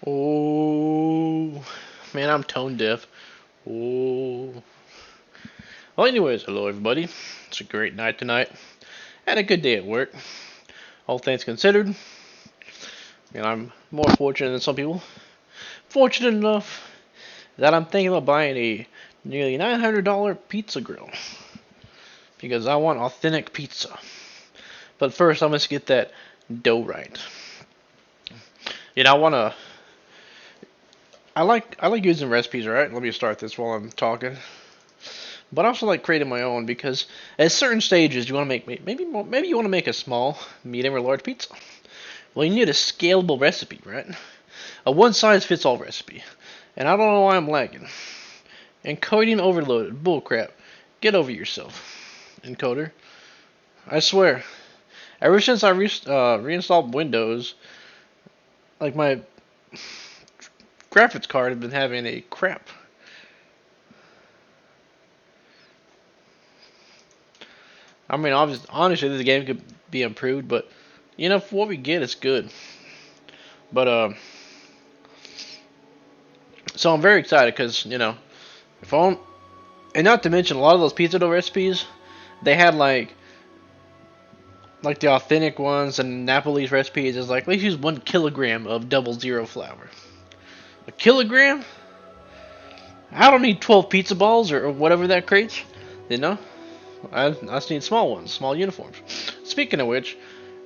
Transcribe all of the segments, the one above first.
Oh, man, I'm tone deaf. Oh. Well, anyways, hello everybody. It's a great night tonight. Had a good day at work. All things considered, I'm more fortunate than some people. Fortunate enough that I'm thinking about buying a nearly $900 pizza grill because I want authentic pizza. But first, I must get that dough right. I wanna. I like using recipes, right? Let me start this while I'm talking. But I also like creating my own because at certain stages you want to make maybe you want to make a small, medium, or large pizza. Well, you need a scalable recipe, right? A one size fits all recipe, and I don't know why I'm lagging. Encoding overloaded, bullcrap. Get over yourself, encoder. I swear. Ever since I reinstalled Windows, like my graphics card has been having a crap. I mean, honestly, this game could be improved, but for what we get, it's good. But so I'm very excited because if I'm, and not to mention a lot of those pizza dough recipes, they had like the authentic ones and Napoli's recipes is like let's use 1 kilogram of 00 flour. A kilogram? I don't need 12 pizza balls or whatever that creates. You know, I just need small ones, small uniforms. Speaking of which,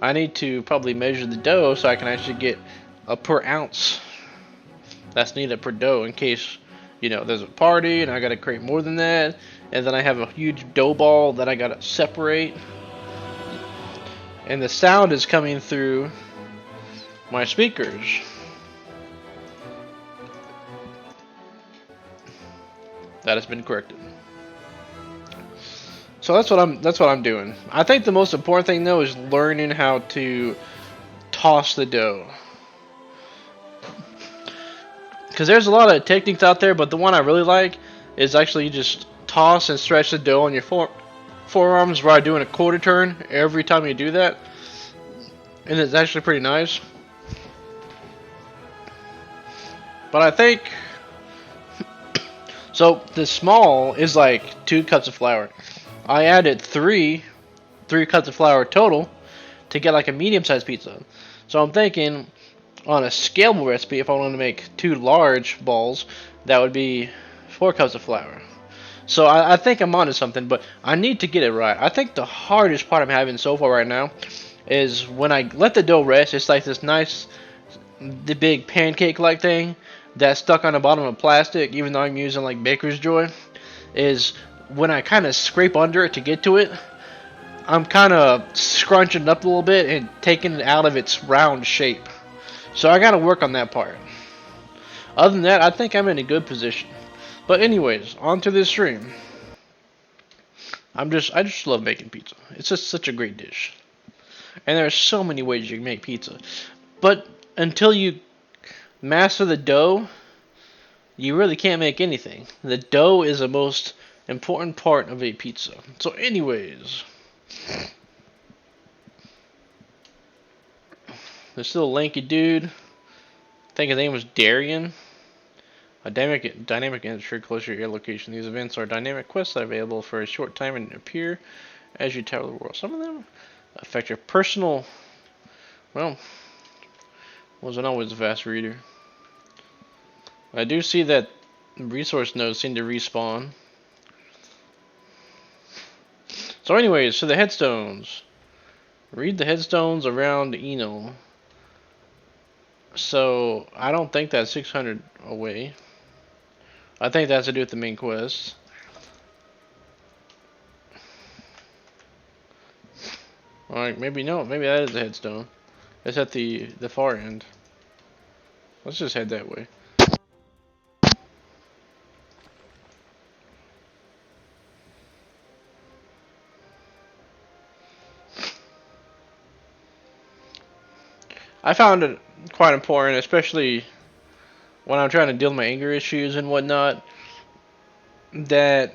I need to probably measure the dough so I can actually get a per ounce that's needed per dough in case there's a party and I gotta create more than that, and then I have a huge dough ball that I gotta separate, and the sound is coming through my speakers. That has been corrected. So that's what I'm doing. I think the most important thing though is learning how to toss the dough. Because there's a lot of techniques out there, but the one I really like is actually you just toss and stretch the dough on your forearms while doing a quarter turn every time you do that. And it's actually pretty nice. But I think so the small is like 2 cups of flour. I added three cups of flour total to get like a medium sized pizza. So I'm thinking on a scalable recipe, if I want to make 2 large balls, that would be 4 cups of flour. So I think I'm onto something, but I need to get it right. I think the hardest part I'm having so far right now is when I let the dough rest. It's like this nice, the big pancake-like thing that's stuck on the bottom of plastic. Even though I'm using like Baker's Joy, is when I kind of scrape under it to get to it. I'm kind of scrunching it up a little bit and taking it out of its round shape. So I gotta work on that part. Other than that, I think I'm in a good position. But anyways, on to this stream. I just love making pizza. It's just such a great dish. And there are so many ways you can make pizza. But until you master the dough, you really can't make anything. The dough is the most important part of a pizza. So anyways, there's still a lanky dude. I think his name was Darian. A dynamic entry close to your location. These events are dynamic quests that are available for a short time and appear as you travel the world. Some of them affect your personal. Well, wasn't always a fast reader. I do see that resource nodes seem to respawn. So anyways, so the headstones. Read the headstones around Eno. So I don't think that's 600 away. I think that has to do with the main quest. Alright, maybe no, maybe that is a headstone. It's at the far end. Let's just head that way. I found it quite important, especially when I'm trying to deal with my anger issues and whatnot, that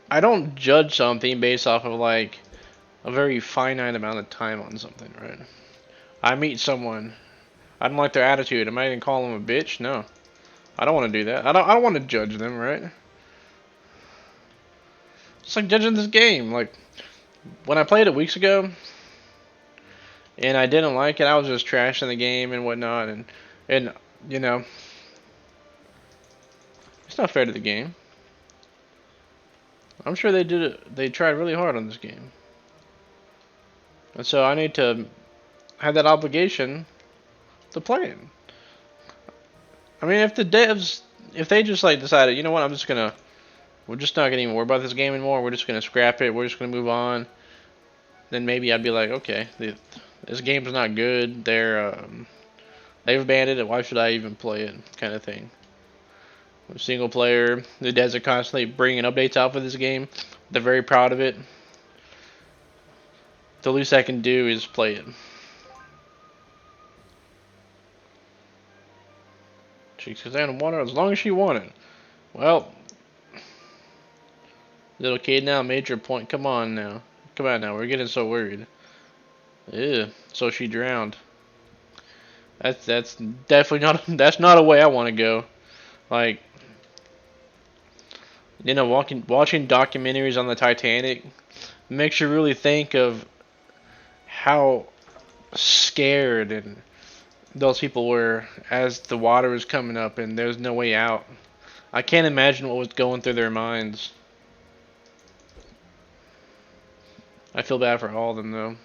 I don't judge something based off of like a very finite amount of time on something, right? I meet someone, I don't like their attitude. Am I gonna call them a bitch? No. I don't want to do that. I don't want to judge them, right? It's like judging this game. Like, when I played it weeks ago, and I didn't like it, I was just trashing the game and whatnot, and you know, it's not fair to the game. I'm sure they did it. They tried really hard on this game, and so I need to have that obligation to play it. I mean, if the devs, if they just like decided, you know what, we're just not gonna even worry about this game anymore. We're just gonna scrap it. We're just gonna move on. Then maybe I'd be like, okay, this game's not good. They've abandoned it. Why should I even play it? Kind of thing. Single player. The devs are constantly bringing updates out for this game. They're very proud of it. The least I can do is play it. She says, I don't want her as long as she wanted. Well, little kid now made your point. Come on now. Come on now. We're getting so worried. Ew. So she drowned. That's definitely not. That's not a way I want to go. Like, you know, watching documentaries on the Titanic makes you really think of how scared and those people were as the water was coming up and there's no way out. I can't imagine what was going through their minds. I feel bad for all of them though.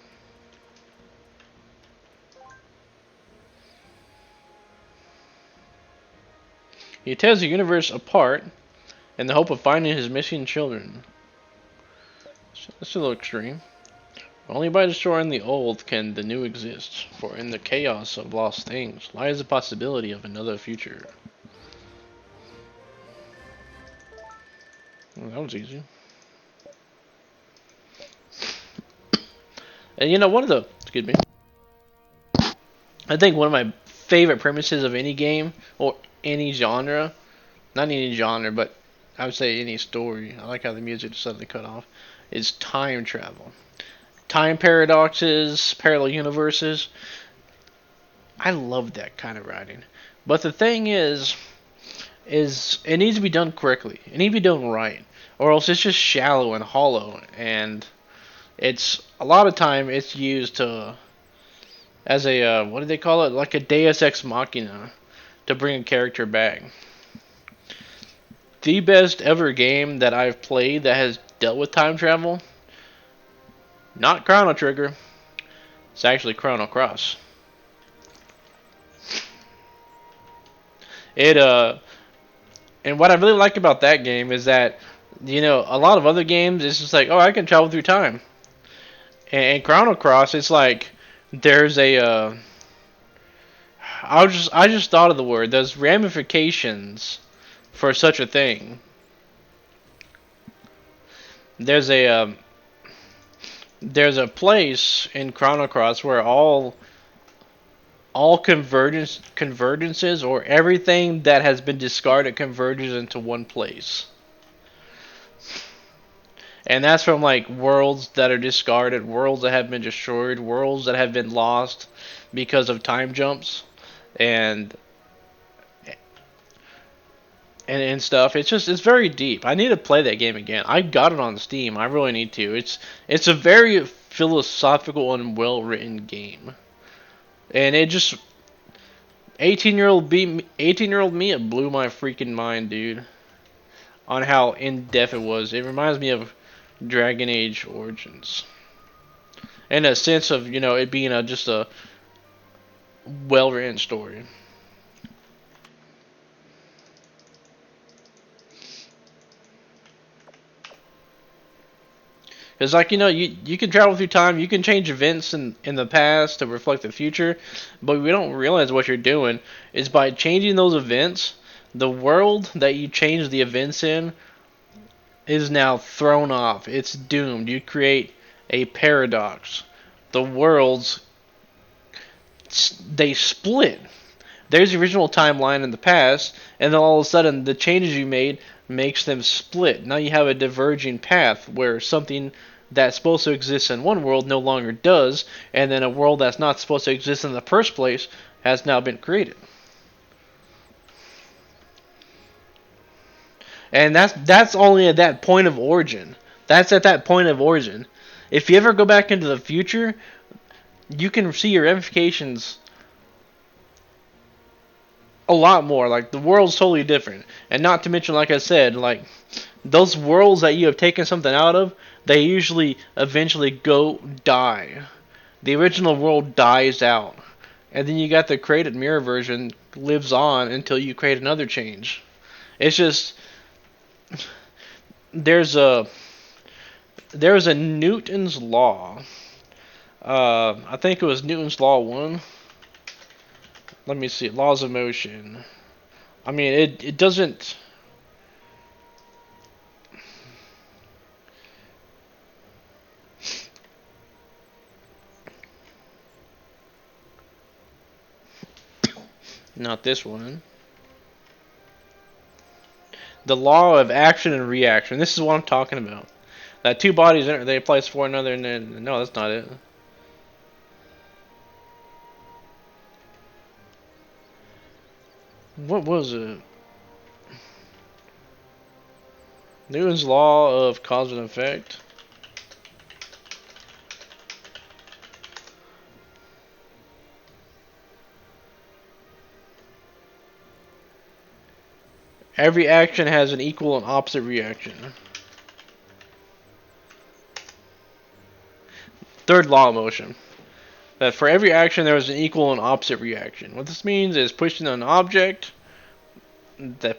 He tears the universe apart in the hope of finding his missing children. That's a little extreme. Only by destroying the old can the new exist, for in the chaos of lost things lies the possibility of another future. Well, that was easy. And you know, excuse me, I think one of my favorite premises of any game, or any genre, not any genre, but I would say any story, I like how the music just suddenly cut off, is time travel. Time paradoxes, parallel universes. I love that kind of writing. But the thing is it needs to be done correctly. It needs to be done right. Or else it's just shallow and hollow. And it's, a lot of time it's used to, as a, what do they call it? Like a Deus Ex Machina to bring a character back. The best ever game that I've played that has dealt with time travel, not Chrono Trigger, it's actually Chrono Cross. And what I really like about that game is that, you know, a lot of other games, it's just like, oh, I can travel through time. And Chrono Cross, it's like, there's a, I just thought of the word, there's ramifications for such a thing. There's a place in Chrono Cross where all convergences, or everything that has been discarded, converges into one place. And that's from like worlds that are discarded, worlds that have been destroyed, worlds that have been lost because of time jumps and stuff. It's very deep. I need to play that game again. I got it on Steam. I really need to. It's a very philosophical and well written game. And it just 18-year-old me, it blew my freaking mind, dude, on how in-depth it was. It reminds me of Dragon Age Origins. In a sense of, you know, it being just a well-written story. It's like, you know, you can travel through time, you can change events in the past to reflect the future, but we don't realize what you're doing is by changing those events, the world that you change the events in is now thrown off. It's doomed. You create a paradox. The worlds, they split. There's the original timeline in the past, and then all of a sudden the changes you made makes them split. Now you have a diverging path where something that's supposed to exist in one world no longer does, and then a world that's not supposed to exist in the first place has now been created. And that's only at that point of origin. That's at that point of origin. If you ever go back into the future, you can see your ramifications a lot more. Like the world's totally different. And not to mention, like I said, like those worlds that you have taken something out of, they usually eventually go die. The original world dies out. And then you got the created mirror version lives on until you create another change. It's just there's a Newton's law. I think it was Newton's law 1. Let me see. Laws of motion. I mean, it doesn't. Not this one. The law of action and reaction. This is what I'm talking about. That two bodies they place for another, and then no, that's not it. What was it? Newton's law of cause and effect. Every action has an equal and opposite reaction. Third law of motion. That for every action there is an equal and opposite reaction. What this means is pushing on an object, that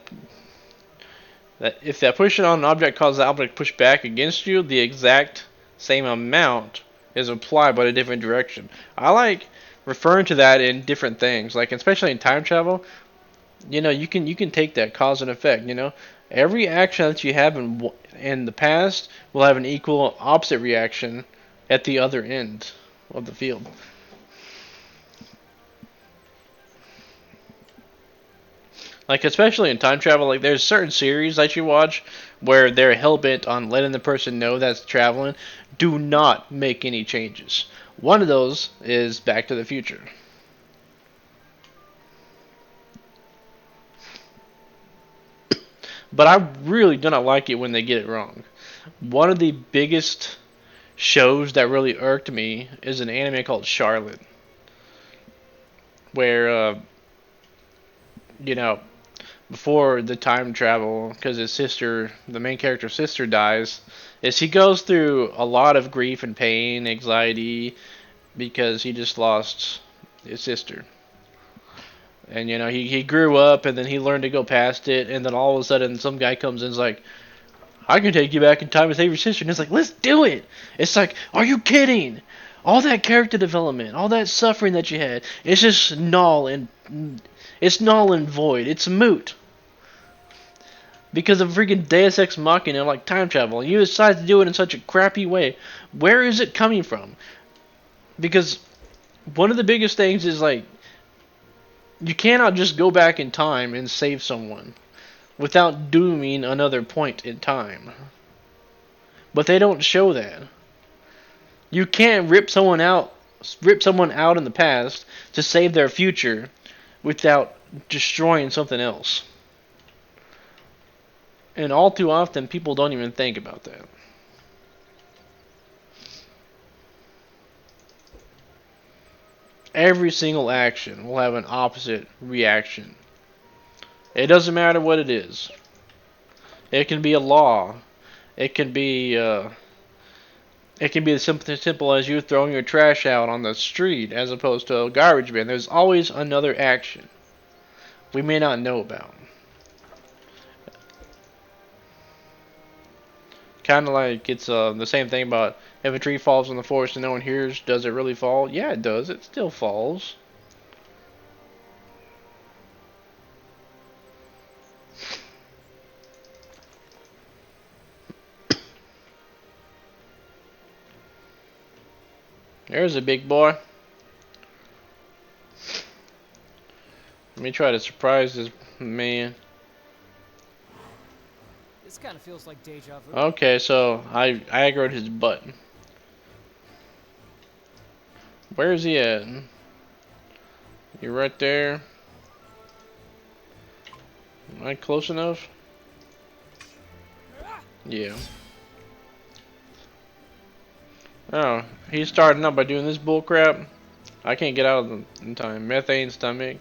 if that pushing on an object causes the object to push back against you, the exact same amount is applied but a different direction. I like referring to that in different things, like especially in time travel. You know, you can take that cause and effect. You know, every action that you have in the past will have an equal opposite reaction at the other end of the field. Like especially in time travel, like there's certain series that you watch where they're hell bent on letting the person know that's traveling. Do not make any changes. One of those is Back to the Future. But I really do not like it when they get it wrong. One of the biggest shows that really irked me is an anime called Charlotte, where you know, before the time travel, because his sister, the main character's sister, dies, is he goes through a lot of grief and pain, anxiety, because he just lost his sister. And you know, he grew up, and then he learned to go past it, and then all of a sudden, some guy comes in and is like, I can take you back in time and save your sister. And it's like, let's do it. It's like, are you kidding? All that character development, all that suffering that you had, it's just null and void. It's moot. Because of freaking Deus Ex Machina, like time travel, and you decide to do it in such a crappy way. Where is it coming from? Because one of the biggest things is like, you cannot just go back in time and save someone without dooming another point in time. But they don't show that. You can't rip someone out in the past to save their future without destroying something else. And all too often, people don't even think about that. Every single action will have an opposite reaction. It doesn't matter what it is. It can be a law. It can be as simple as you throwing your trash out on the street as opposed to a garbage bin. There's always another action we may not know about. Kind of like it's the same thing about if a tree falls in the forest and no one hears, does it really fall? Yeah, it does. It still falls. There's a big boy. Let me try to surprise this man. This kind of feels like deja vu. Okay, so I aggroed his butt. Where is he at? You're right there. Am I close enough? Yeah. Oh, he's starting up by doing this bull crap. I can't get out of them in time. Methane stomach.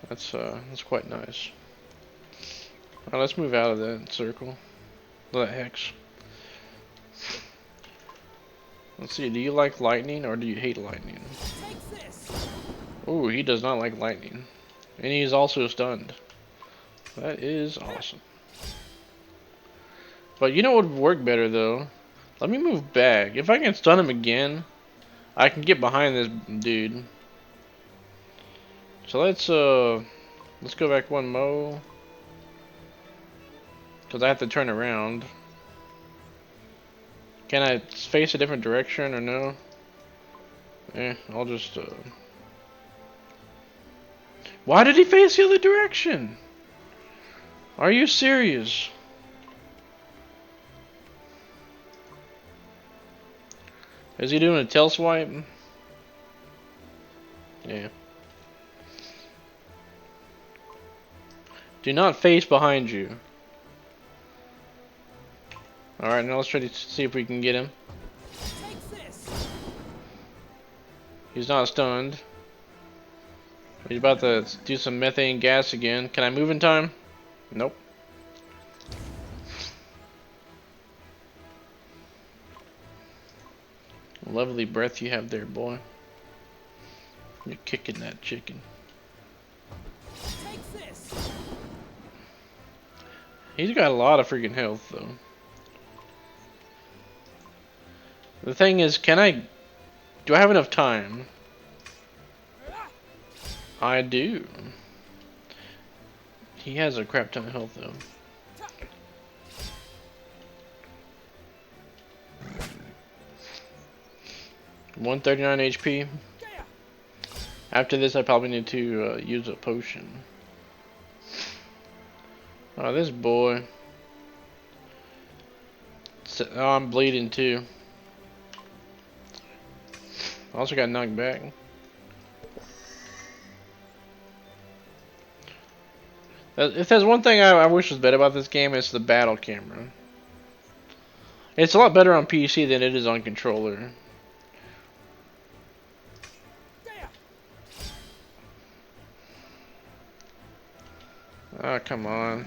That's quite nice. Alright, let's move out of that circle. That hex. Let's see, do you like lightning or do you hate lightning? Ooh, he does not like lightning. And he is also stunned. That is awesome. But you know what would work better though? Let me move back. If I can stun him again, I can get behind this dude. So let's go back one mo. Cause I have to turn around. Can I face a different direction or no? I'll just Why did he face the other direction? Are you serious? Is he doing a tail swipe? Yeah. Do not face behind you. Alright, now let's try to see if we can get him. He's not stunned. He's about to do some methane gas again. Can I move in time? Nope. Lovely breath you have there, boy. You're kicking that chicken. He's got a lot of freaking health, though. The thing is, do I have enough time? I do. He has a crap ton of health, though. $139 HP. After this, I probably need to use a potion. Oh, this boy. Oh, I'm bleeding too. I also got knocked back. If there's one thing I wish was better about this game, it's the battle camera. It's a lot better on PC than it is on controller. Oh, come on.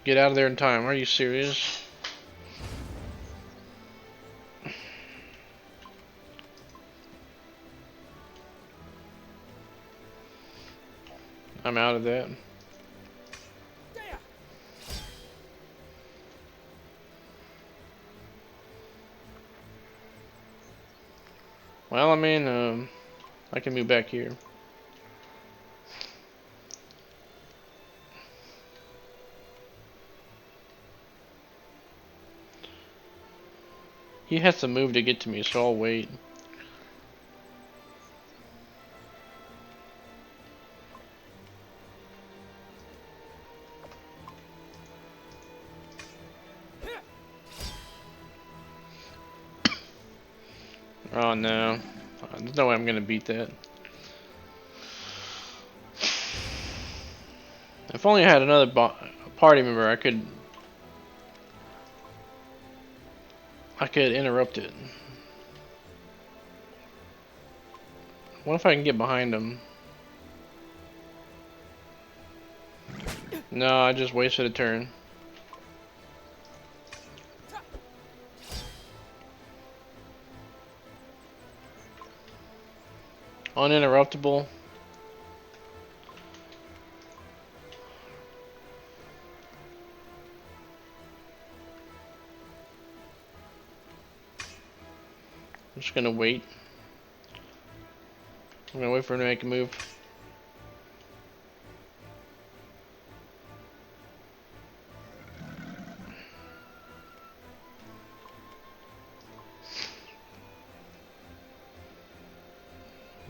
Get out of there in time. Are you serious? I'm out of that. Well, I mean, I can move back here. He has to move to get to me, so I'll wait. Oh no. There's no way I'm gonna beat that. If only I had another party member, I could interrupt it. What if I can get behind him? No, I just wasted a turn. Uninterruptible. I'm just gonna wait. I'm gonna wait for him to make a move.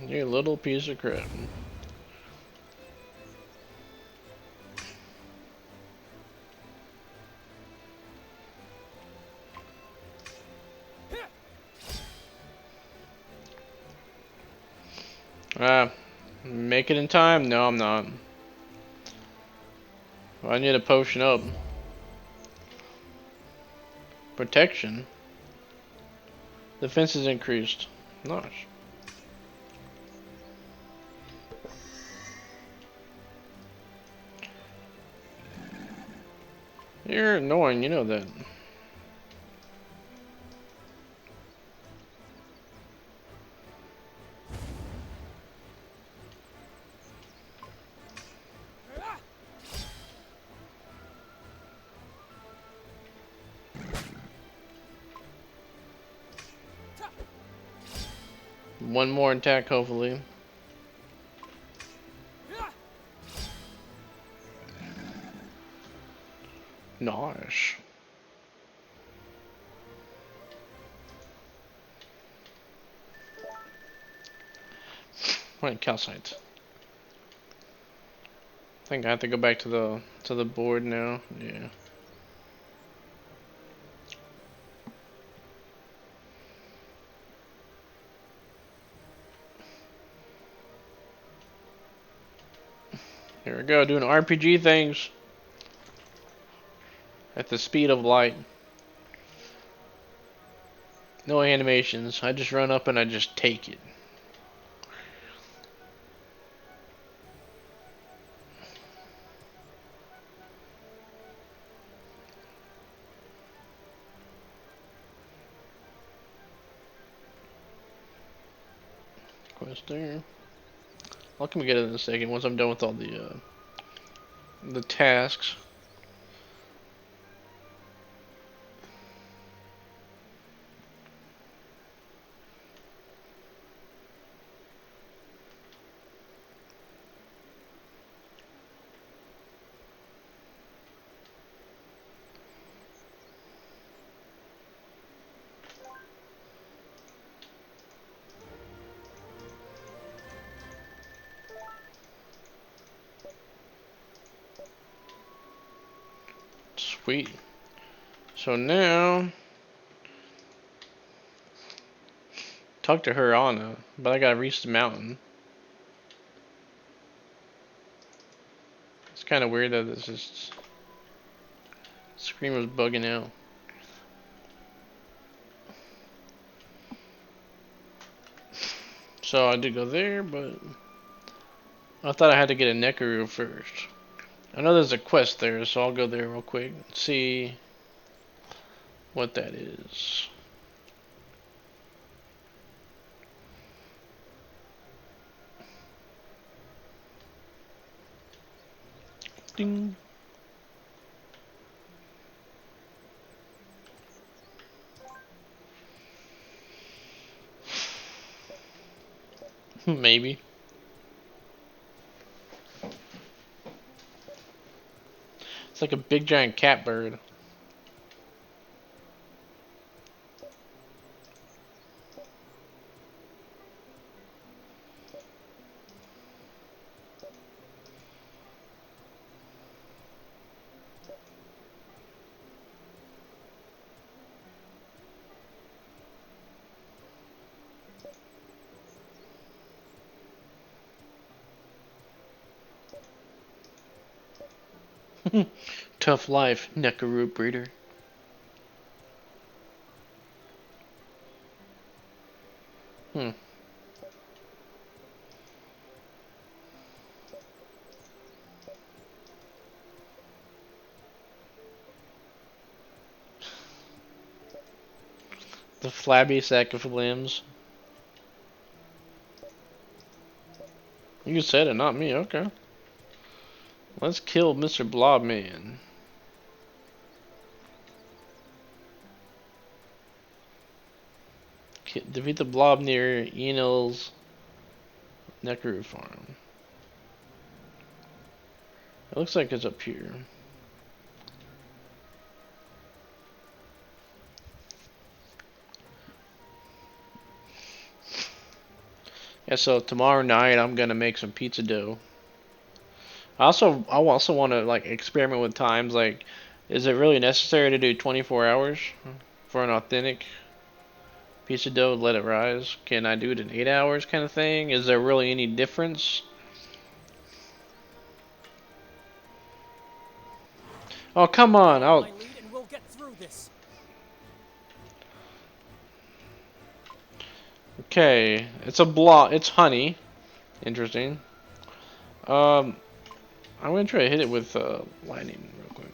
You little piece of crap. Make it in time? No, I'm not. I need a potion up. Protection. Defense is increased. Nice. You're annoying, you know that. One more attack, hopefully. Nice. Wait, calcite. I think I have to go back to the board now. Yeah. Here we go, doing RPG things at the speed of light. No animations. I just run up and I just take it. Quest there. I'll come get it in a second once I'm done with all the tasks. Sweet. So now, talk to her Anna, but I gotta reach the mountain. It's kind of weird that this is screen was bugging out. So I did go there, but I thought I had to get a Nekaru first. I know there's a quest there, so I'll go there real quick and see what that is. Ding. Maybe. It's like a big giant catbird. Tough life, Nekaru breeder. Hmm. The flabby sack of limbs. You said it, not me. Okay. Let's kill Mr. Blobman. Defeat the blob near Enel's Nekaru farm. It looks like it's up here. Yeah, so tomorrow night I'm gonna make some pizza dough. I also want to like experiment with times. Like, is it really necessary to do 24 hours for an authentic Piece of dough, let it rise. Can I do it in 8 hours kind of thing? Is there really any difference? Oh, come on. I'll... Okay. It's a block. It's honey. Interesting. I'm gonna try to hit it with lightning real quick.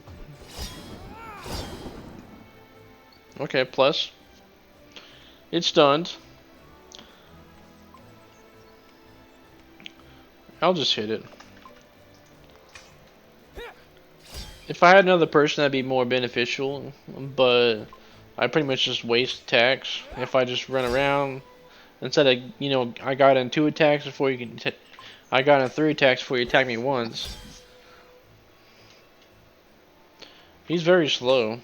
Okay, plus. It's stunned. I'll just hit it. If I had another person, that'd be more beneficial, but I pretty much just waste attacks if I just run around. Instead of, you know, I got in 2 attacks before you can... I got in 3 attacks before you attack me once. He's very slow.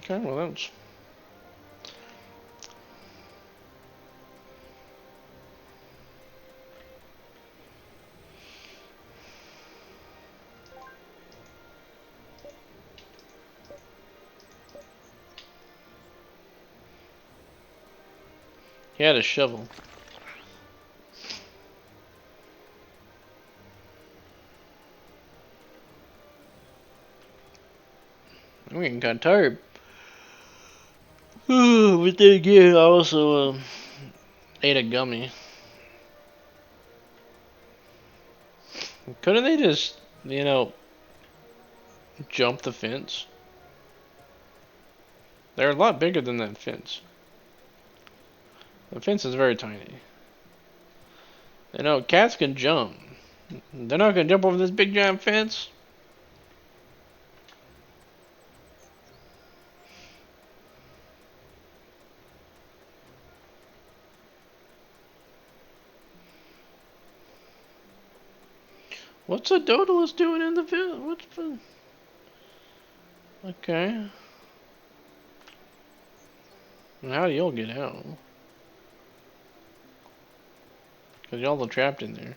Okay, well that's... He had a shovel. I'm getting kind of tired. But then again, I also ate a gummy. Couldn't they just, you know, jump the fence? They're a lot bigger than that fence. The fence is very tiny. You know, cats can jump. They're not gonna jump over this big giant fence. What's a Doodalus doing in the fence? What's the... Okay. And how do y'all get out? Cause y'all are trapped in there.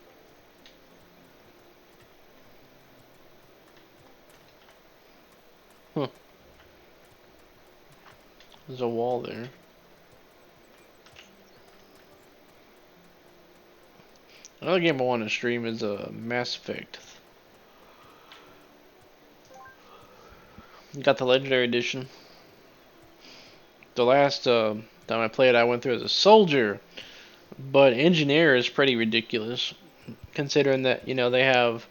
Huh. There's a wall there. Another game I want to stream is Mass Effect. Got the Legendary Edition. The last time I played, I went through as a soldier, but engineer is pretty ridiculous, considering that, you know, they have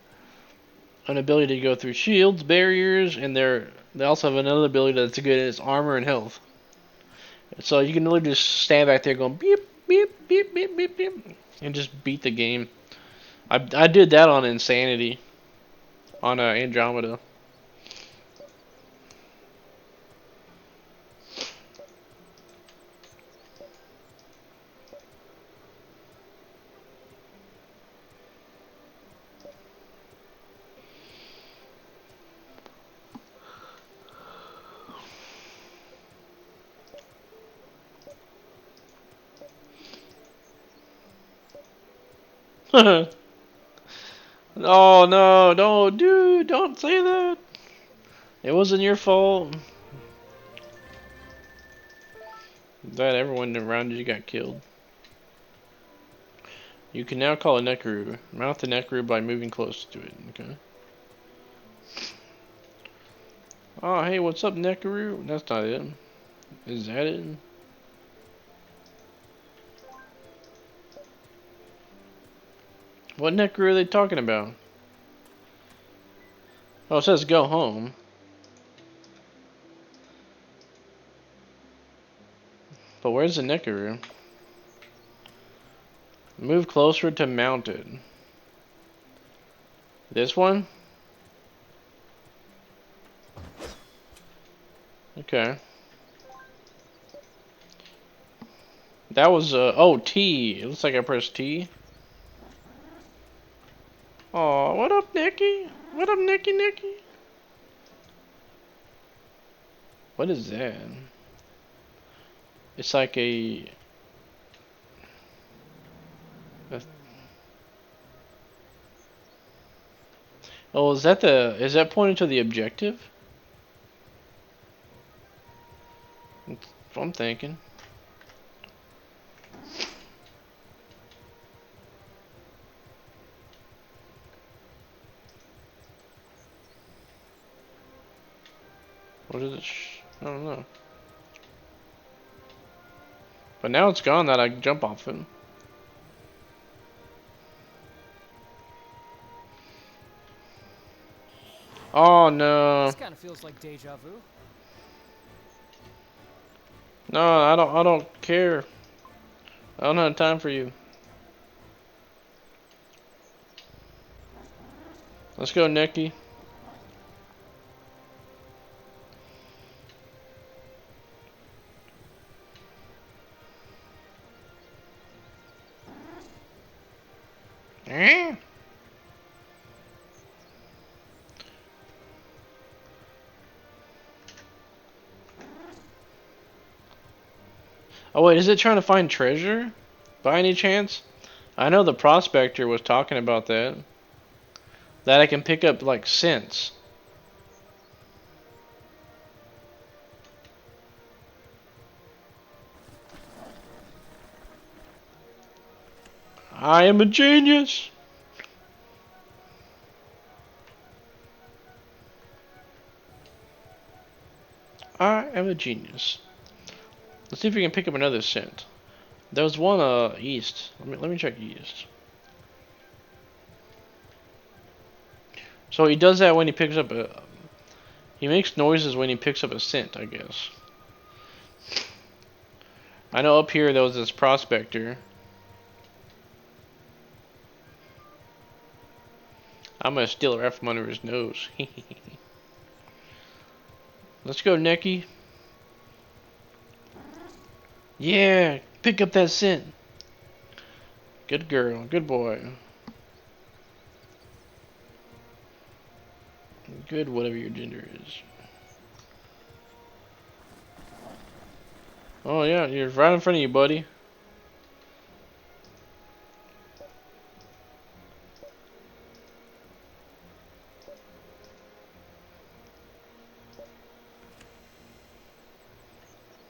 an ability to go through shields, barriers, and they also have another ability that's good as armor and health. So you can literally just stand back there going beep beep beep beep beep beep and just beat the game. I did that on Insanity, on Andromeda. Oh no, no, dude, don't say that. It wasn't your fault. That everyone around you got killed. You can now call a Nekaru. Mount the Nekaru by moving close to it. Okay. Oh, hey, what's up, Nekaru? That's not it. Is that it? What Nekaru are they talking about? Oh, it says go home. But where's the Nekaru? Move closer to mounted. This one? Okay. That was, oh, T. It looks like I pressed T. Oh, what up, Nikki? What up, Nikki? What is that? It's like a... Oh, is that pointing to the objective? That's what I'm thinking. What is it? I don't know. But now it's gone that I can jump off it. Oh no. This kind of feels like deja vu. No, I don't care. I don't have time for you. Let's go, Nikki. Eh? Oh wait, is it trying to find treasure? By any chance? I know the prospector was talking about that. That I can pick up like scents. I am a genius. I am a genius. Let's see if we can pick up another scent. There was one east. Let me check east. So he does that when he picks up a. He makes noises when he picks up a scent, I guess. I know up here there was this prospector. I'm gonna steal it right from under his nose. Let's go, Nicky. Yeah, pick up that scent. Good girl, good boy. Good, whatever your gender is. Oh yeah, you're right in front of you, buddy.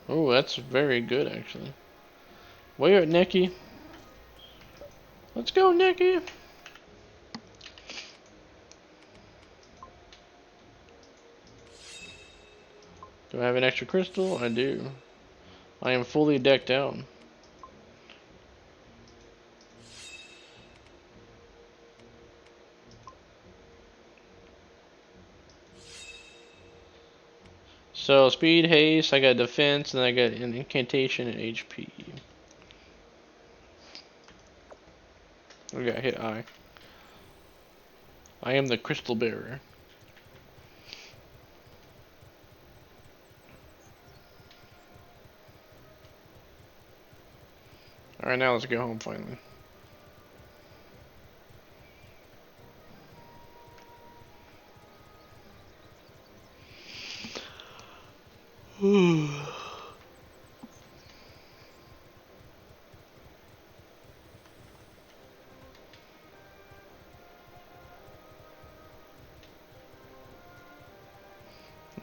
Oh, that's very good, actually. Where at, Nicky? Let's go, Nicky. Do I have an extra crystal? I do. I am fully decked out. So, speed, haste, I got defense, and I got an incantation and HP. I got hit eye. I am the crystal bearer. Alright, now let's go home finally.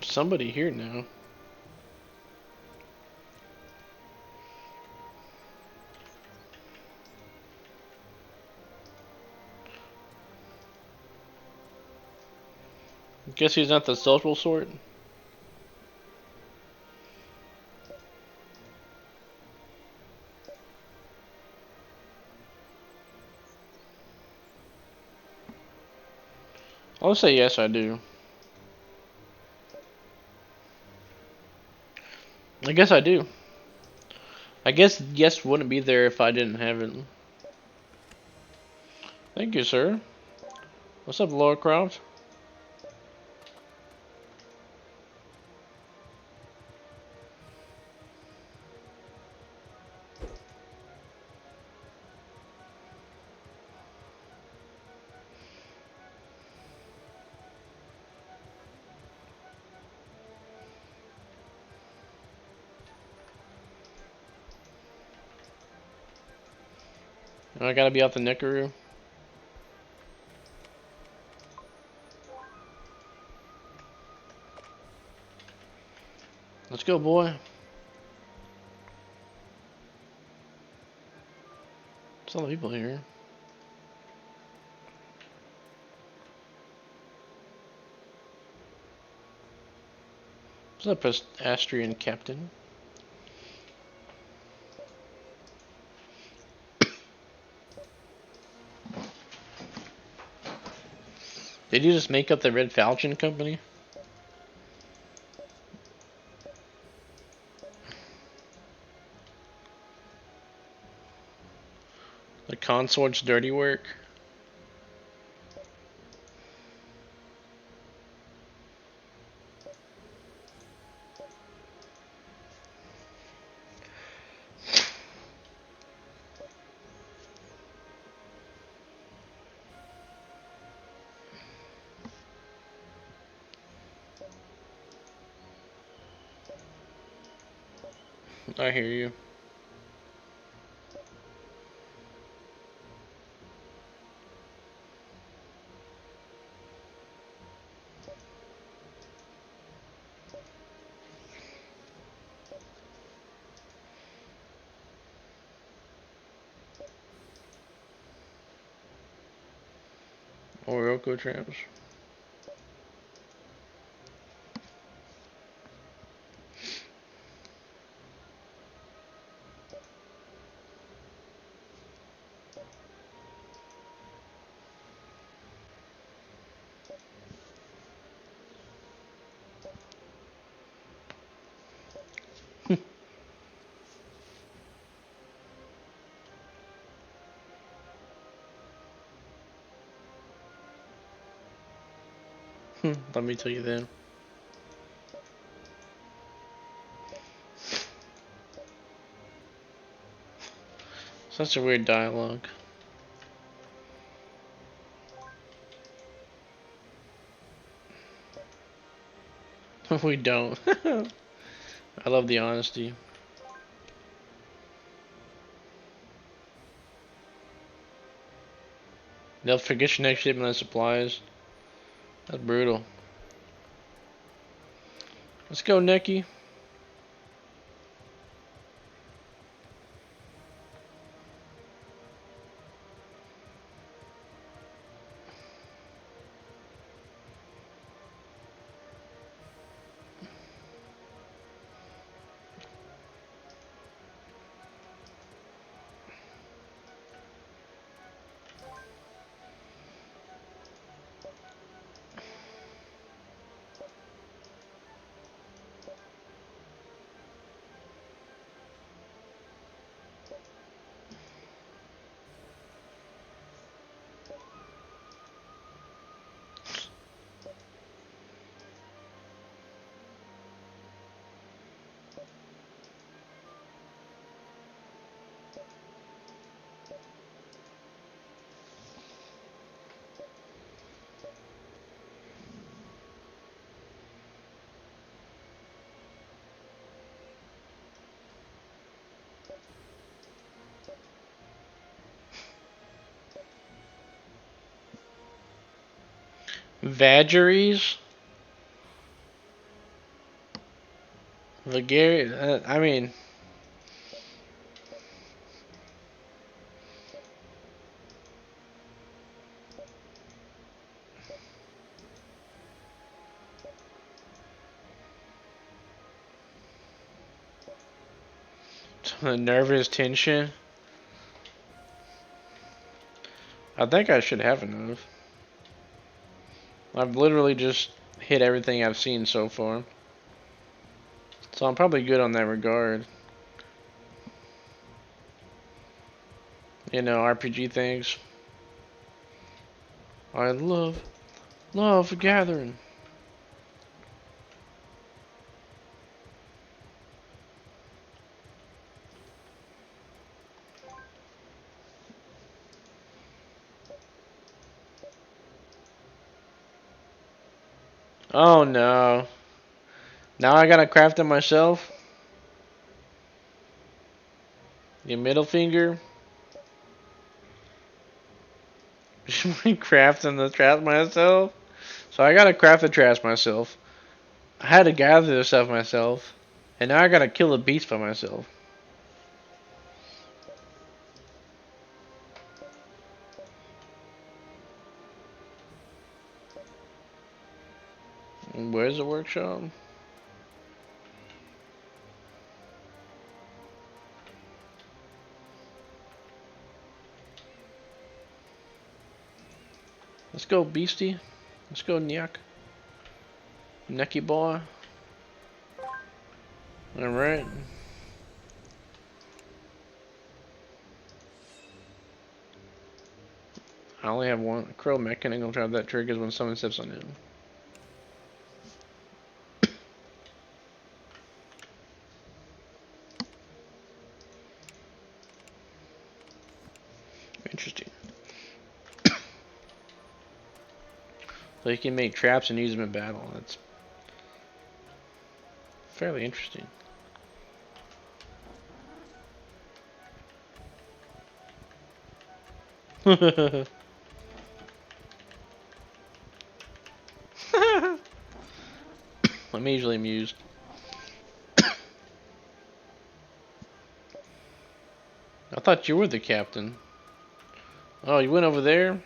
Somebody here now. Guess he's not the social sort. I'll say yes, I do. I guess I do. I guess yes wouldn't be there if I didn't have it. Thank you, sir. What's up, Laura Croft? I gotta be out the Nickaroo. Let's go, boy. There's a lot of people here. What's up, Astrian Captain? Did you just make up the Red Falchion Company? The consort's dirty work? I hear you. Oroko traps. Let me tell you then. Such a weird dialogue. We don't. I love the honesty. They'll forget your next shipment of supplies. That's brutal. Let's go, Neki. Vagaries? Vagari? I mean... nervous tension? I think I should have enough. I've literally just hit everything I've seen so far. So I'm probably good on that regard. You know, RPG things. I love gathering. Oh no. Now I gotta craft it myself? Your middle finger? Crafting the traps myself? So I gotta craft the traps myself. I had to gather this stuff myself. And now I gotta kill a beast by myself. Where's the workshop? Let's go, beastie. Let's go, Nyak. Necky boy. Alright. I only have one crow mechanic. I'll try that triggers when someone steps on it. Interesting. So you can make traps and use them in battle. That's fairly interesting. I'm easily amused. I thought you were the captain. Oh, you went over there?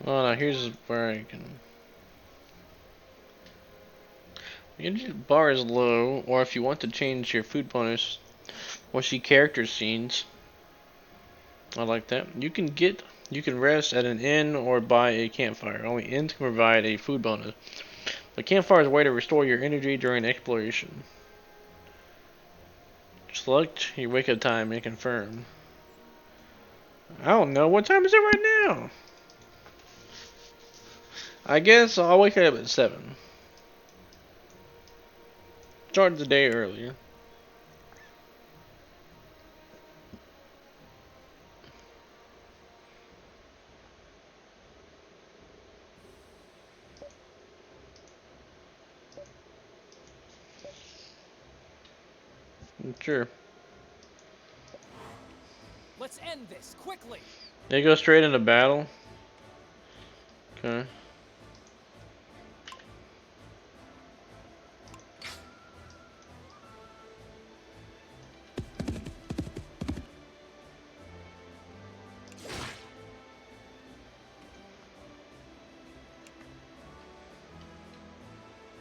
Oh, now here's where I can... The energy bar is low, or if you want to change your food bonus or see character scenes, I like that. You can rest at an inn or buy a campfire. Only inns can provide a food bonus. The campfire is a way to restore your energy during exploration. Select your wake up time and confirm. I don't know, what time is it right now? I guess I'll wake up at 7. Start the day earlier. Sure. Let's end this quickly. They go straight into battle. Okay.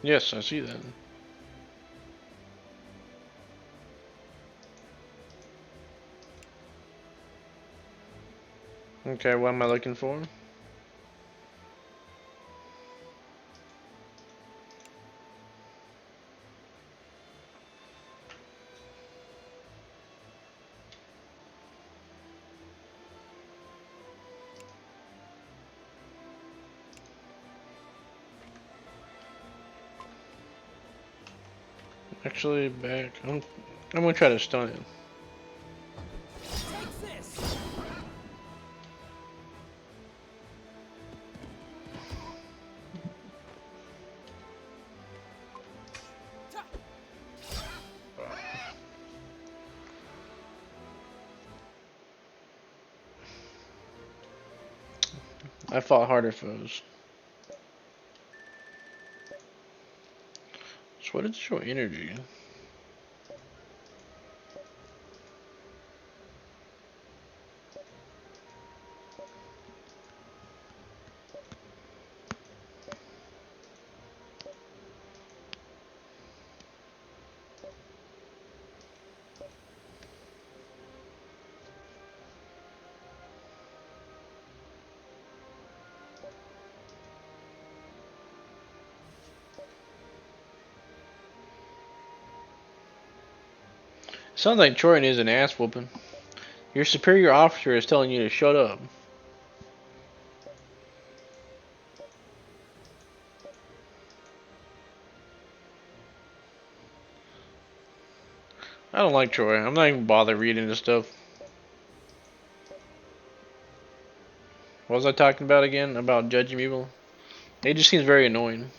Yes, I see that. Okay, what am I looking for? Actually, back. I'm gonna try to stun it. Take this. I fought harder foes. So what is your energy? Sounds like Troy is an ass whooping. Your superior officer is telling you to shut up. I don't like Troy. I'm not even bothered reading this stuff. What was I talking about again? About judging people? It just seems very annoying.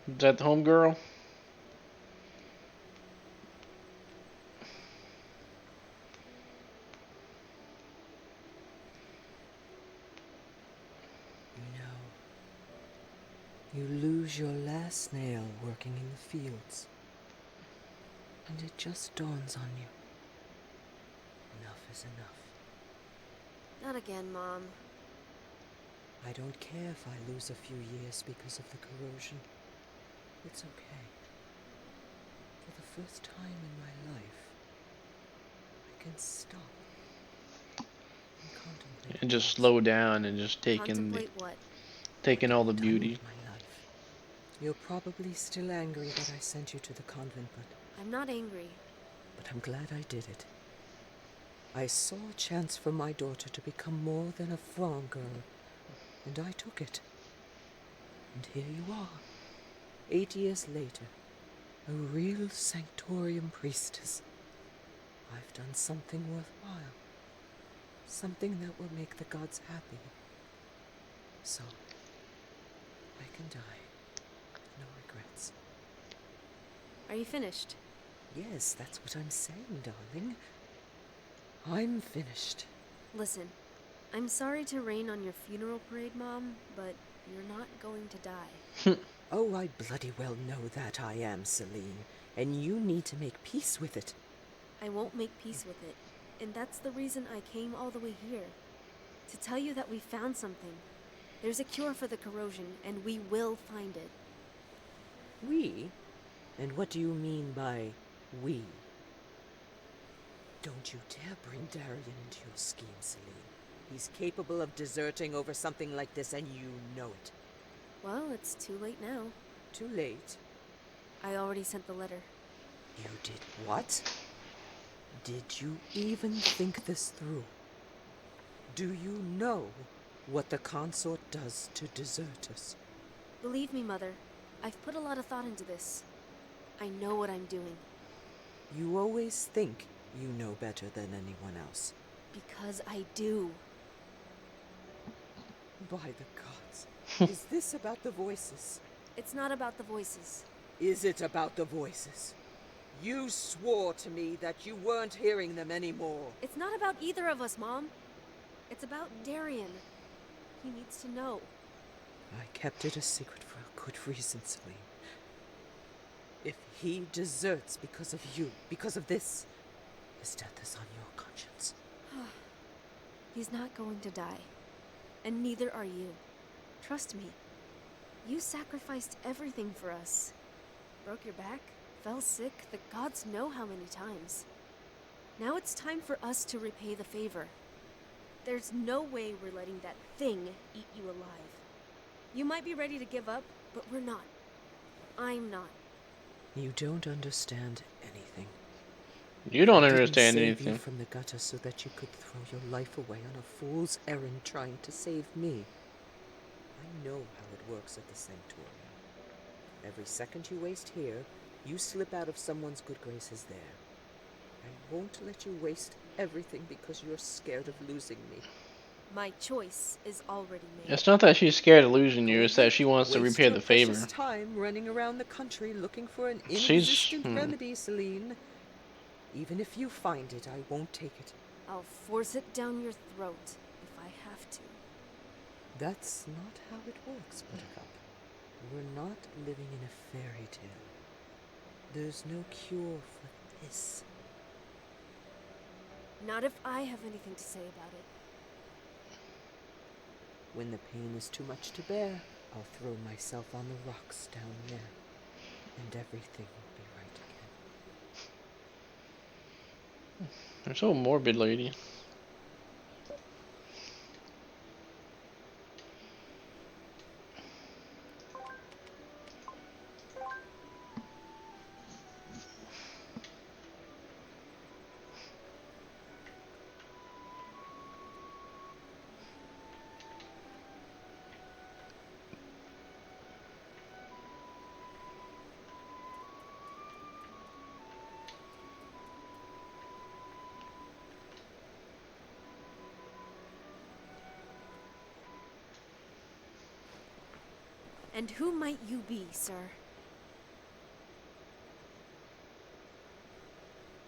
Is that the homegirl? You lose your last nail working in the fields. And it just dawns on you. Enough is enough. Not again, Mom. I don't care if I lose a few years because of the corrosion. It's okay. For the first time in my life, I can stop and contemplate. And just slow down and just Contemplate what? taking all the Time beauty. of my life. You're probably still angry that I sent you to the convent, I'm not angry. but I'm glad I did it. I saw a chance for my daughter to become more than a farm girl, and I took it. And here you are, 8 years later, a real sanctorium priestess. I've done something worthwhile, something that will make the gods happy. So, I can die with no regrets. Are you finished? Yes, that's what I'm saying, darling. I'm finished. Listen, I'm sorry to rain on your funeral parade, Mom, but you're not going to die. Oh, I bloody well know that I am, Celine, and you need to make peace with it. I won't make peace with it. And that's the reason I came all the way here. To tell you that we found something. There's a cure for the corrosion, and we will find it. We? And what do you mean by we? Don't you dare bring Darien into your scheme, Celine. He's capable of deserting over something like this, and you know it. Well, it's too late now. Too late. I already sent the letter. You did what? Did you even think this through? Do you know what the consort does to deserters? Believe me, Mother. I've put a lot of thought into this. I know what I'm doing. You always think you know better than anyone else. Because I do. By the gods. Is this about the voices? It's not about the voices. Is it about the voices? You swore to me that you weren't hearing them anymore. It's not about either of us, Mom. It's about Darien. He needs to know. I kept it a secret for a good reason, Celine. If he deserts because of you, because of this, his death is on your conscience. He's not going to die. And neither are you. Trust me. You sacrificed everything for us. Broke your back, fell sick, the gods know how many times. Now it's time for us to repay the favor. There's no way we're letting that thing eat you alive. You might be ready to give up, but we're not. I'm not. You don't understand anything. You don't I didn't understand save anything. you from the gutter so that you could throw your life away on a fool's errand trying to save me. I know how it works at the sanctuary. Every second you waste here, you slip out of someone's good graces there. I won't let you waste everything because you're scared of losing me. My choice is already made. It's not that she's scared of losing you, it's that she wants to Waste repay your the favor. precious time running around the country looking for an She's- inexistent remedy, Celine. Even if you find it, I won't take it. I'll force it down your throat if I have to. That's not how it works, Buttercup. We're not living in a fairy tale. There's no cure for this. Not if I have anything to say about it. When the pain is too much to bear, I'll throw myself on the rocks down there, and everything will be right again. You're so morbid, lady. And who might you be, sir?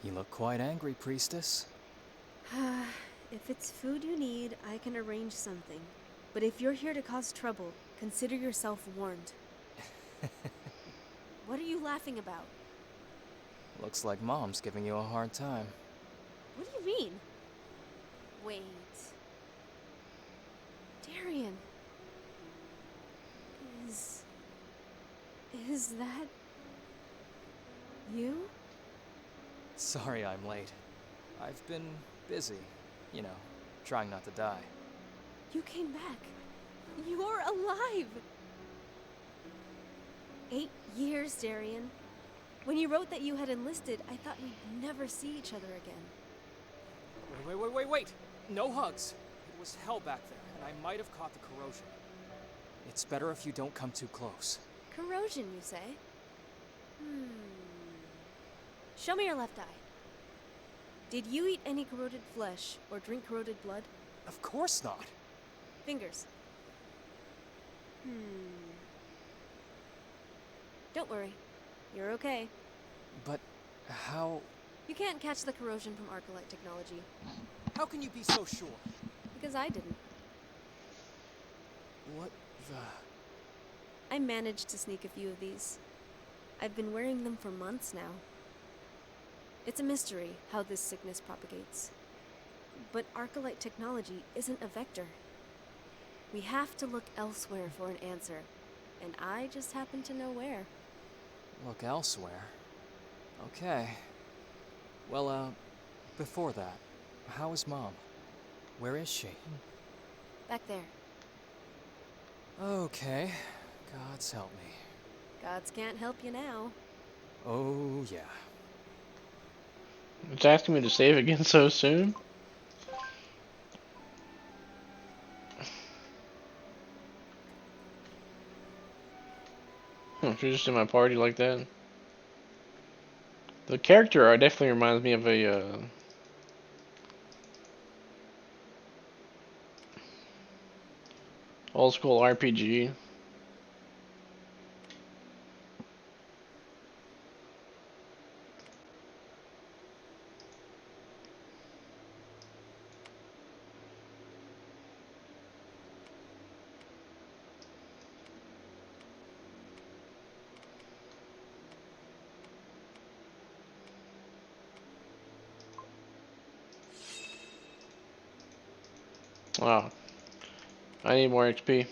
You look quite angry, priestess. If it's food you need, I can arrange something. But if you're here to cause trouble, consider yourself warned. What are you laughing about? Looks like Mom's giving you a hard time. What do you mean? Wait. Darian. Is that you? Sorry I'm late. I've been busy, you know, trying not to die. You came back. You're alive. 8 years, Darian. When you wrote that you had enlisted, I thought we'd never see each other again. Wait! No hugs! It was hell back there, and I might have caught the corrosion. It's better if you don't come too close. Corrosion, you say? Show me your left eye. Did you eat any corroded flesh or drink corroded blood? Of course not! Fingers. Don't worry. You're okay. But how... You can't catch the corrosion from Arcolite technology. How can you be so sure? Because I didn't. What the... I managed to sneak a few of these. I've been wearing them for months now. It's a mystery how this sickness propagates. But Arcolite technology isn't a vector. We have to look elsewhere for an answer, and I just happen to know where. Look elsewhere? Okay. Well, before that, how is Mom? Where is she? Back there. Okay. God's help me. Gods can't help you now. Oh, yeah. It's asking me to save again so soon. She's just in my party like that. The character definitely reminds me of a old school RPG. Wow. I need more XP.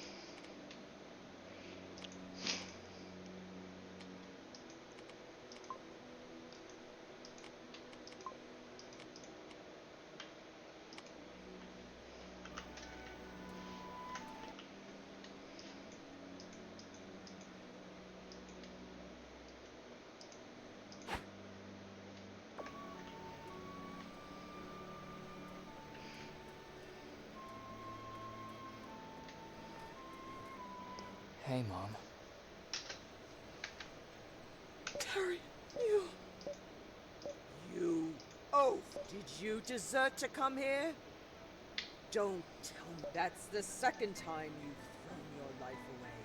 Hey, Mom. Terry, you oaf! Did you desert to come here? Don't tell me that's the second time you've thrown your life away.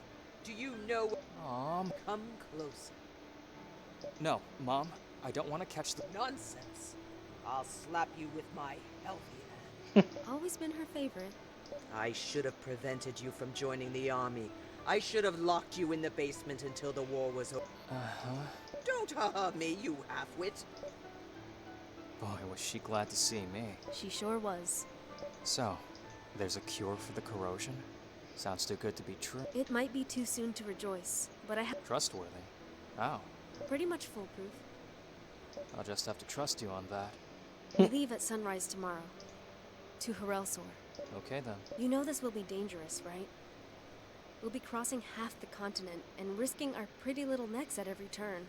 Do you know? Mom. Come closer. No, Mom. I don't want to catch the... Nonsense. I'll slap you with my healthy hand. Always been her favorite. I should have prevented you from joining the army. I should have locked you in the basement until the war was over. Uh-huh. Don't ha-ha me, you half-wit. Boy, was she glad to see me. She sure was. So, there's a cure for the corrosion? Sounds too good to be true. It might be too soon to rejoice, but I have Trustworthy? Oh, pretty much foolproof. I'll just have to trust you on that. We leave at sunrise tomorrow. To Harelsor. Okay then. You know this will be dangerous, right? We'll be crossing half the continent and risking our pretty little necks at every turn.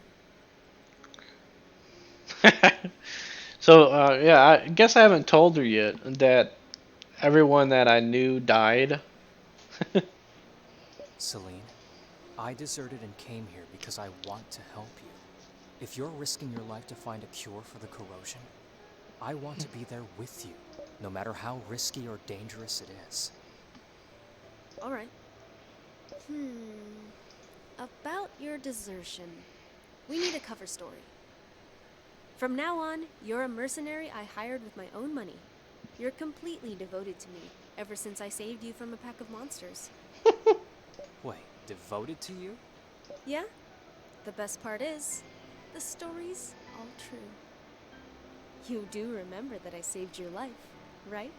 So, yeah, I guess I haven't told her yet that everyone that I knew died. Celine, I deserted and came here because I want to help you. If you're risking your life to find a cure for the corrosion, I want to be there with you, no matter how risky or dangerous it is. All right. About your desertion. We need a cover story. From now on, you're a mercenary I hired with my own money. You're completely devoted to me, ever since I saved you from a pack of monsters. Wait, devoted to you? Yeah? The best part is, the story's all true. You do remember that I saved your life, right?